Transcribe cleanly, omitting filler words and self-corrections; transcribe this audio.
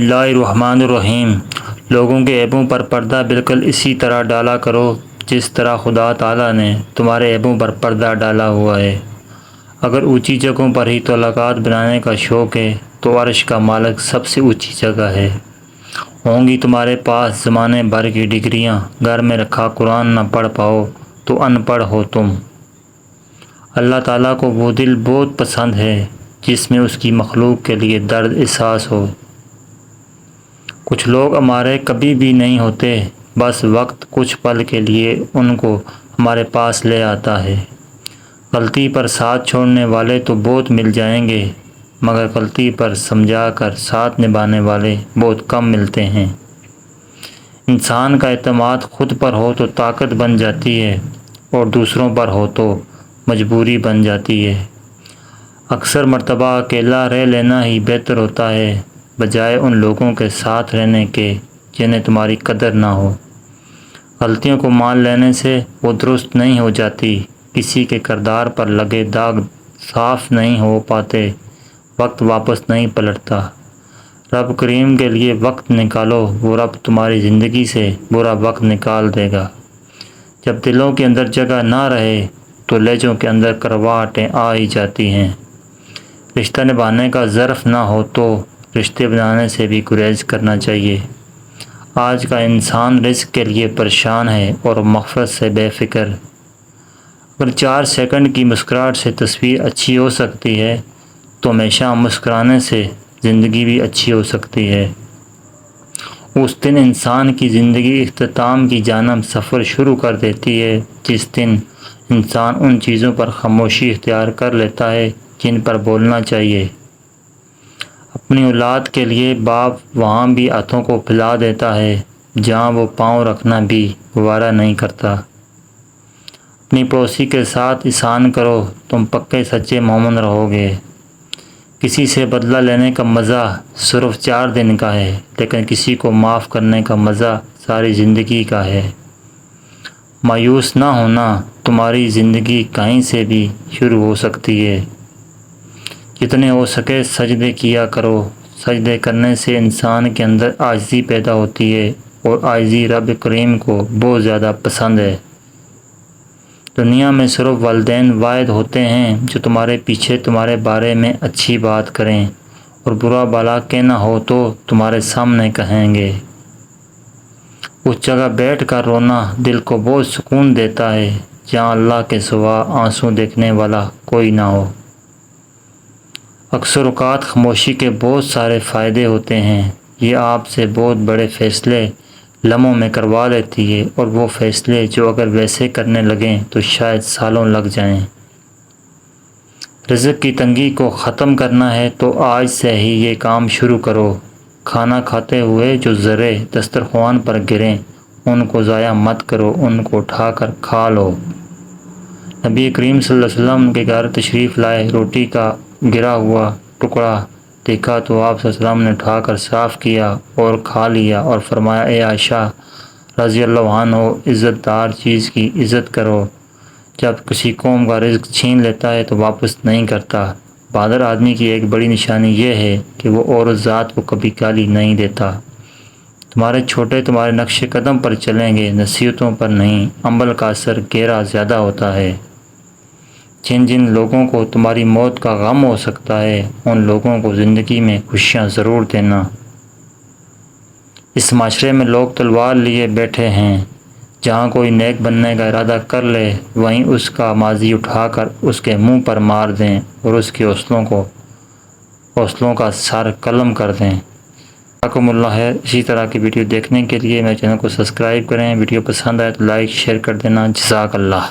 اللہ الرحمن الرحیم۔ لوگوں کے عیبوں پر پردہ بالکل اسی طرح ڈالا کرو جس طرح خدا تعالیٰ نے تمہارے عیبوں پر پردہ ڈالا ہوا ہے۔ اگر اونچی جگہوں پر ہی تعلقات بنانے کا شوق ہے تو عرش کا مالک سب سے اونچی جگہ ہے۔ ہوں گی تمہارے پاس زمانے بھر کی ڈگریاں، گھر میں رکھا قرآن نہ پڑھ پاؤ تو ان پڑھ ہو تم۔ اللہ تعالیٰ کو وہ دل بہت پسند ہے جس میں اس کی مخلوق کے لیے درد احساس ہو۔ کچھ لوگ ہمارے کبھی بھی نہیں ہوتے، بس وقت کچھ پل کے لیے ان کو ہمارے پاس لے آتا ہے۔ غلطی پر ساتھ چھوڑنے والے تو بہت مل جائیں گے، مگر غلطی پر سمجھا کر ساتھ نبھانے والے بہت کم ملتے ہیں۔ انسان کا اعتماد خود پر ہو تو طاقت بن جاتی ہے اور دوسروں پر ہو تو مجبوری بن جاتی ہے۔ اکثر مرتبہ اکیلا رہ لینا ہی بہتر ہوتا ہے بجائے ان لوگوں کے ساتھ رہنے کے جنہیں تمہاری قدر نہ ہو۔ غلطیوں کو مان لینے سے وہ درست نہیں ہو جاتی، کسی کے کردار پر لگے داغ صاف نہیں ہو پاتے، وقت واپس نہیں پلٹتا۔ رب کریم کے لیے وقت نکالو، وہ رب تمہاری زندگی سے برا وقت نکال دے گا۔ جب دلوں کے اندر جگہ نہ رہے تو لہجوں کے اندر کرواہٹیں آ ہی جاتی ہیں۔ رشتہ نبھانے کا ظرف نہ ہو تو رشتے بنانے سے بھی گریز کرنا چاہیے۔ آج کا انسان رزق کے لیے پریشان ہے اور مغفرت سے بے فکر۔ اگر 4 سیکنڈ کی مسکراہٹ سے تصویر اچھی ہو سکتی ہے تو ہمیشہ مسکرانے سے زندگی بھی اچھی ہو سکتی ہے۔ اس دن انسان کی زندگی اختتام کی جانب سفر شروع کر دیتی ہے جس دن انسان ان چیزوں پر خاموشی اختیار کر لیتا ہے جن پر بولنا چاہیے۔ اپنی اولاد کے لیے باپ وہاں بھی ہاتھوں کو پھیلا دیتا ہے جہاں وہ پاؤں رکھنا بھی گوارا نہیں کرتا۔ اپنی پڑوسی کے ساتھ احسان کرو، تم پکے سچے مومن رہو گے۔ کسی سے بدلہ لینے کا مزہ صرف 4 دن کا ہے، لیکن کسی کو معاف کرنے کا مزہ ساری زندگی کا ہے۔ مایوس نہ ہونا، تمہاری زندگی کہیں سے بھی شروع ہو سکتی ہے۔ جتنے ہو سکے سجدے کیا کرو، سجدے کرنے سے انسان کے اندر عاجزی پیدا ہوتی ہے اور عاجزی رب کریم کو بہت زیادہ پسند ہے۔ دنیا میں صرف والدین واحد ہوتے ہیں جو تمہارے پیچھے تمہارے بارے میں اچھی بات کریں اور برا بھلا کہنا ہو تو تمہارے سامنے کہیں گے۔ اس جگہ بیٹھ کر رونا دل کو بہت سکون دیتا ہے جہاں اللہ کے سوا آنسو دیکھنے والا کوئی نہ ہو۔ اکثر اوقات خاموشی کے بہت سارے فائدے ہوتے ہیں، یہ آپ سے بہت بڑے فیصلے لمحوں میں کروا لیتی ہے، اور وہ فیصلے جو اگر ویسے کرنے لگیں تو شاید سالوں لگ جائیں۔ رزق کی تنگی کو ختم کرنا ہے تو آج سے ہی یہ کام شروع کرو۔ کھانا کھاتے ہوئے جو ذرے دسترخوان پر گریں ان کو ضائع مت کرو، ان کو اٹھا کر کھا لو۔ نبی کریم صلی اللہ علیہ وسلم کے گھر تشریف لائے، روٹی کا گرا ہوا ٹکڑا دیکھا تو آپ صلی اللہ علیہ وسلم نے اٹھا کر صاف کیا اور کھا لیا اور فرمایا، اے عائشہ رضی اللہ عنہ، عزت دار چیز کی عزت کرو۔ جب کسی قوم کا رزق چھین لیتا ہے تو واپس نہیں کرتا۔ بہادر آدمی کی ایک بڑی نشانی یہ ہے کہ وہ عورت ذات کو کبھی گالی نہیں دیتا۔ تمہارے چھوٹے تمہارے نقش قدم پر چلیں گے، نصیحتوں پر نہیں۔ عمل کا اثر گہرا زیادہ ہوتا ہے۔ جن جن لوگوں کو تمہاری موت کا غم ہو سکتا ہے ان لوگوں کو زندگی میں خوشیاں ضرور دینا۔ اس معاشرے میں لوگ تلوار لیے بیٹھے ہیں، جہاں کوئی نیک بننے کا ارادہ کر لے وہیں اس کا ماضی اٹھا کر اس کے منہ پر مار دیں اور اس کے حوصلوں کا سر قلم کر دیں۔ جزاکم اللہ خیر۔ اسی طرح کی ویڈیو دیکھنے کے لیے میرے چینل کو سبسکرائب کریں، ویڈیو پسند آئے تو لائک شیئر کر دینا۔ جزاک اللہ۔